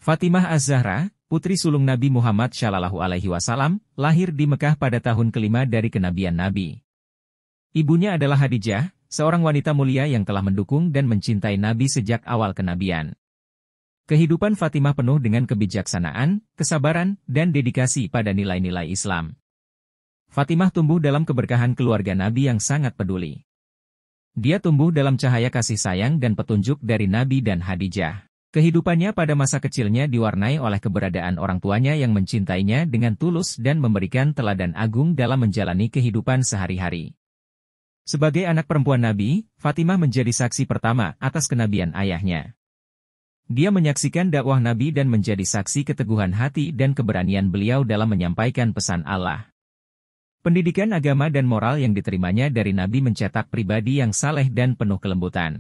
Fatimah Az-Zahra, putri sulung Nabi Muhammad Shallallahu Alaihi Wasallam, lahir di Mekah pada tahun kelima dari kenabian Nabi. Ibunya adalah Khadijah, seorang wanita mulia yang telah mendukung dan mencintai Nabi sejak awal kenabian. Kehidupan Fatimah penuh dengan kebijaksanaan, kesabaran, dan dedikasi pada nilai-nilai Islam. Fatimah tumbuh dalam keberkahan keluarga Nabi yang sangat peduli. Dia tumbuh dalam cahaya kasih sayang dan petunjuk dari Nabi dan Khadijah. Kehidupannya pada masa kecilnya diwarnai oleh keberadaan orang tuanya yang mencintainya dengan tulus dan memberikan teladan agung dalam menjalani kehidupan sehari-hari. Sebagai anak perempuan Nabi, Fatimah menjadi saksi pertama atas kenabian ayahnya. Dia menyaksikan dakwah Nabi dan menjadi saksi keteguhan hati dan keberanian beliau dalam menyampaikan pesan Allah. Pendidikan agama dan moral yang diterimanya dari Nabi mencetak pribadi yang saleh dan penuh kelembutan.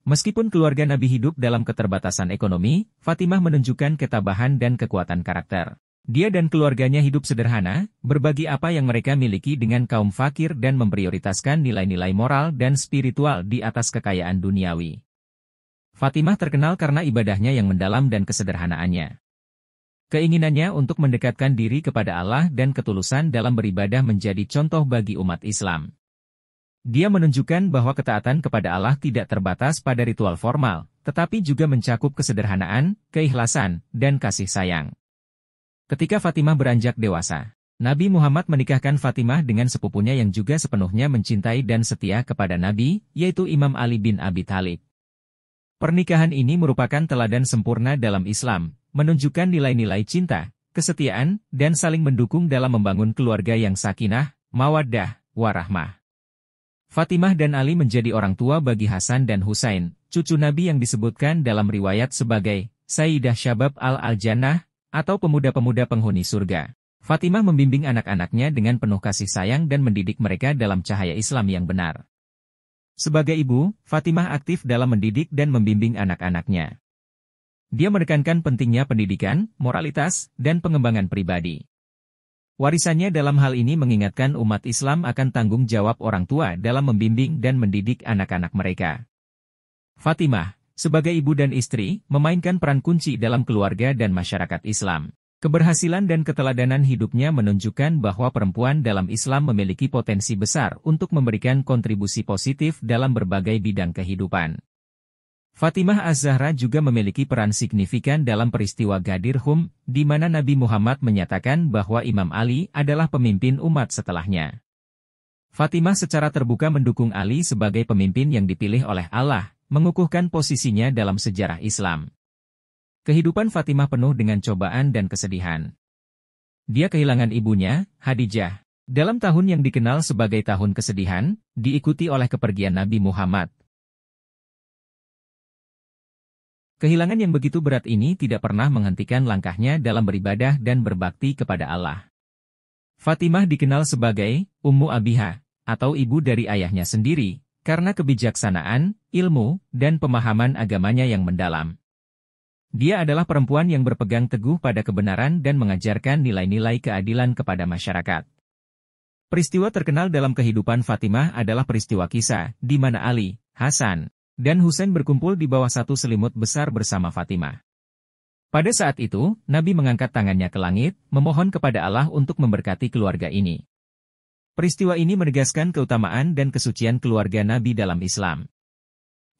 Meskipun keluarga Nabi hidup dalam keterbatasan ekonomi, Fatimah menunjukkan ketabahan dan kekuatan karakter. Dia dan keluarganya hidup sederhana, berbagi apa yang mereka miliki dengan kaum fakir dan memprioritaskan nilai-nilai moral dan spiritual di atas kekayaan duniawi. Fatimah terkenal karena ibadahnya yang mendalam dan kesederhanaannya. Keinginannya untuk mendekatkan diri kepada Allah dan ketulusan dalam beribadah menjadi contoh bagi umat Islam. Dia menunjukkan bahwa ketaatan kepada Allah tidak terbatas pada ritual formal, tetapi juga mencakup kesederhanaan, keikhlasan, dan kasih sayang. Ketika Fatimah beranjak dewasa, Nabi Muhammad menikahkan Fatimah dengan sepupunya yang juga sepenuhnya mencintai dan setia kepada Nabi, yaitu Imam Ali bin Abi Thalib. Pernikahan ini merupakan teladan sempurna dalam Islam, menunjukkan nilai-nilai cinta, kesetiaan, dan saling mendukung dalam membangun keluarga yang sakinah, mawaddah, warahmah. Fatimah dan Ali menjadi orang tua bagi Hasan dan Husain, cucu Nabi yang disebutkan dalam riwayat sebagai Sayyidah Syabab al-Jannah, atau pemuda-pemuda penghuni surga. Fatimah membimbing anak-anaknya dengan penuh kasih sayang dan mendidik mereka dalam cahaya Islam yang benar. Sebagai ibu, Fatimah aktif dalam mendidik dan membimbing anak-anaknya. Dia menekankan pentingnya pendidikan, moralitas, dan pengembangan pribadi. Warisannya dalam hal ini mengingatkan umat Islam akan tanggung jawab orang tua dalam membimbing dan mendidik anak-anak mereka. Fatimah, sebagai ibu dan istri, memainkan peran kunci dalam keluarga dan masyarakat Islam. Keberhasilan dan keteladanan hidupnya menunjukkan bahwa perempuan dalam Islam memiliki potensi besar untuk memberikan kontribusi positif dalam berbagai bidang kehidupan. Fatimah Az-Zahra juga memiliki peran signifikan dalam peristiwa Ghadir Hum, di mana Nabi Muhammad menyatakan bahwa Imam Ali adalah pemimpin umat setelahnya. Fatimah secara terbuka mendukung Ali sebagai pemimpin yang dipilih oleh Allah, mengukuhkan posisinya dalam sejarah Islam. Kehidupan Fatimah penuh dengan cobaan dan kesedihan. Dia kehilangan ibunya, Khadijah, dalam tahun yang dikenal sebagai tahun kesedihan, diikuti oleh kepergian Nabi Muhammad. Kehilangan yang begitu berat ini tidak pernah menghentikan langkahnya dalam beribadah dan berbakti kepada Allah. Fatimah dikenal sebagai Ummu Abiha, atau ibu dari ayahnya sendiri, karena kebijaksanaan, ilmu, dan pemahaman agamanya yang mendalam. Dia adalah perempuan yang berpegang teguh pada kebenaran dan mengajarkan nilai-nilai keadilan kepada masyarakat. Peristiwa terkenal dalam kehidupan Fatimah adalah peristiwa kisah, di mana Ali, Hasan, dan Husain berkumpul di bawah satu selimut besar bersama Fatimah. Pada saat itu, Nabi mengangkat tangannya ke langit, memohon kepada Allah untuk memberkati keluarga ini. Peristiwa ini menegaskan keutamaan dan kesucian keluarga Nabi dalam Islam.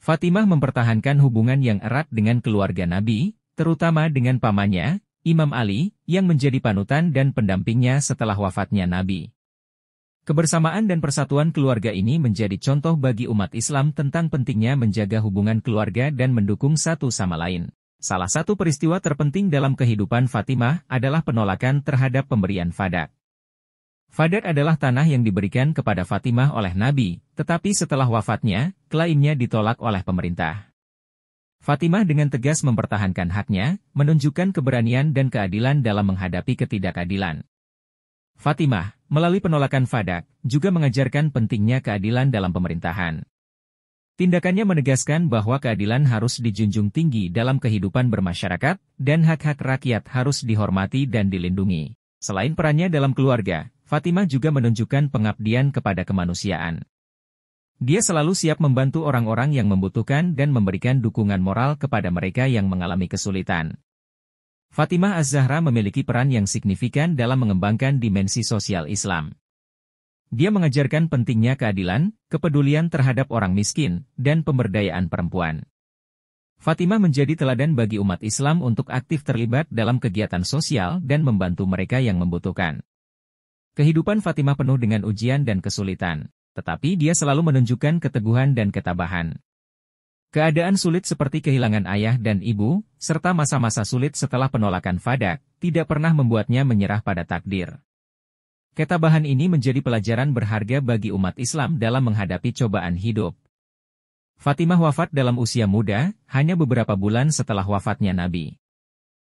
Fatimah mempertahankan hubungan yang erat dengan keluarga Nabi, terutama dengan pamannya, Imam Ali, yang menjadi panutan dan pendampingnya setelah wafatnya Nabi. Kebersamaan dan persatuan keluarga ini menjadi contoh bagi umat Islam tentang pentingnya menjaga hubungan keluarga dan mendukung satu sama lain. Salah satu peristiwa terpenting dalam kehidupan Fatimah adalah penolakan terhadap pemberian fadak. Fadak adalah tanah yang diberikan kepada Fatimah oleh Nabi, tetapi setelah wafatnya, klaimnya ditolak oleh pemerintah. Fatimah dengan tegas mempertahankan haknya, menunjukkan keberanian dan keadilan dalam menghadapi ketidakadilan. Fatimah, melalui penolakan fadak, juga mengajarkan pentingnya keadilan dalam pemerintahan. Tindakannya menegaskan bahwa keadilan harus dijunjung tinggi dalam kehidupan bermasyarakat, dan hak-hak rakyat harus dihormati dan dilindungi. Selain perannya dalam keluarga, Fatimah juga menunjukkan pengabdian kepada kemanusiaan. Dia selalu siap membantu orang-orang yang membutuhkan dan memberikan dukungan moral kepada mereka yang mengalami kesulitan. Fatimah Az-Zahra memiliki peran yang signifikan dalam mengembangkan dimensi sosial Islam. Dia mengajarkan pentingnya keadilan, kepedulian terhadap orang miskin, dan pemberdayaan perempuan. Fatimah menjadi teladan bagi umat Islam untuk aktif terlibat dalam kegiatan sosial dan membantu mereka yang membutuhkan. Kehidupan Fatimah penuh dengan ujian dan kesulitan, tetapi dia selalu menunjukkan keteguhan dan ketabahan. Keadaan sulit seperti kehilangan ayah dan ibu, serta masa-masa sulit setelah penolakan Fadak, tidak pernah membuatnya menyerah pada takdir. Ketabahan ini menjadi pelajaran berharga bagi umat Islam dalam menghadapi cobaan hidup. Fatimah wafat dalam usia muda, hanya beberapa bulan setelah wafatnya Nabi.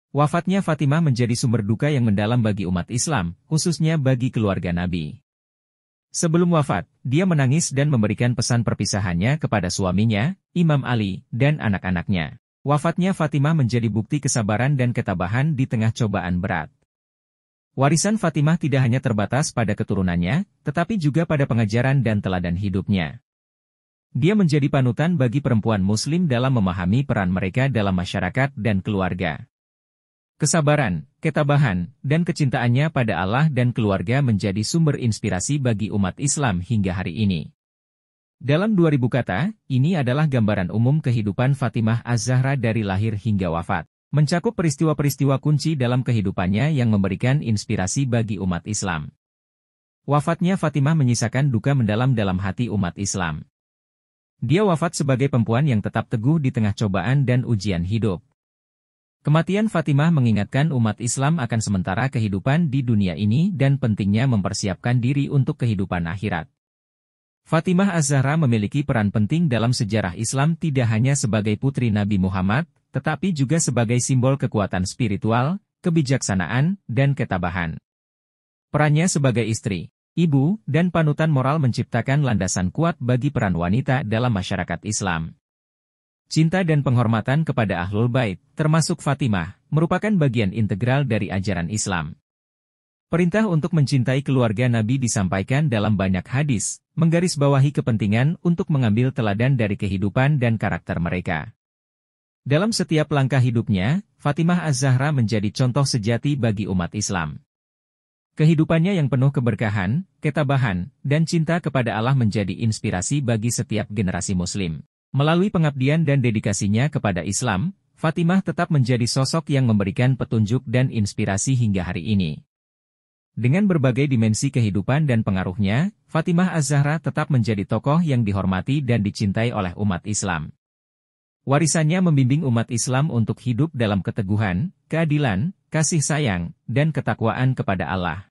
Wafatnya Fatimah menjadi sumber duka yang mendalam bagi umat Islam, khususnya bagi keluarga Nabi. Sebelum wafat, dia menangis dan memberikan pesan perpisahannya kepada suaminya, Imam Ali, dan anak-anaknya. Wafatnya Fatimah menjadi bukti kesabaran dan ketabahan di tengah cobaan berat. Warisan Fatimah tidak hanya terbatas pada keturunannya, tetapi juga pada pengajaran dan teladan hidupnya. Dia menjadi panutan bagi perempuan Muslim dalam memahami peran mereka dalam masyarakat dan keluarga. Kesabaran, ketabahan, dan kecintaannya pada Allah dan keluarga menjadi sumber inspirasi bagi umat Islam hingga hari ini. Dalam 2000 kata, ini adalah gambaran umum kehidupan Fatimah Az-Zahra dari lahir hingga wafat, mencakup peristiwa-peristiwa kunci dalam kehidupannya yang memberikan inspirasi bagi umat Islam. Wafatnya Fatimah menyisakan duka mendalam dalam hati umat Islam. Dia wafat sebagai perempuan yang tetap teguh di tengah cobaan dan ujian hidup. Kematian Fatimah mengingatkan umat Islam akan sementara kehidupan di dunia ini dan pentingnya mempersiapkan diri untuk kehidupan akhirat. Fatimah Az-Zahra memiliki peran penting dalam sejarah Islam tidak hanya sebagai putri Nabi Muhammad, tetapi juga sebagai simbol kekuatan spiritual, kebijaksanaan, dan ketabahan. Perannya sebagai istri, ibu, dan panutan moral menciptakan landasan kuat bagi peran wanita dalam masyarakat Islam. Cinta dan penghormatan kepada Ahlul Bait, termasuk Fatimah, merupakan bagian integral dari ajaran Islam. Perintah untuk mencintai keluarga Nabi disampaikan dalam banyak hadis, menggarisbawahi kepentingan untuk mengambil teladan dari kehidupan dan karakter mereka. Dalam setiap langkah hidupnya, Fatimah Az-Zahra menjadi contoh sejati bagi umat Islam. Kehidupannya yang penuh keberkahan, ketabahan, dan cinta kepada Allah menjadi inspirasi bagi setiap generasi Muslim. Melalui pengabdian dan dedikasinya kepada Islam, Fatimah tetap menjadi sosok yang memberikan petunjuk dan inspirasi hingga hari ini. Dengan berbagai dimensi kehidupan dan pengaruhnya, Fatimah Az-Zahra tetap menjadi tokoh yang dihormati dan dicintai oleh umat Islam. Warisannya membimbing umat Islam untuk hidup dalam keteguhan, keadilan, kasih sayang, dan ketakwaan kepada Allah.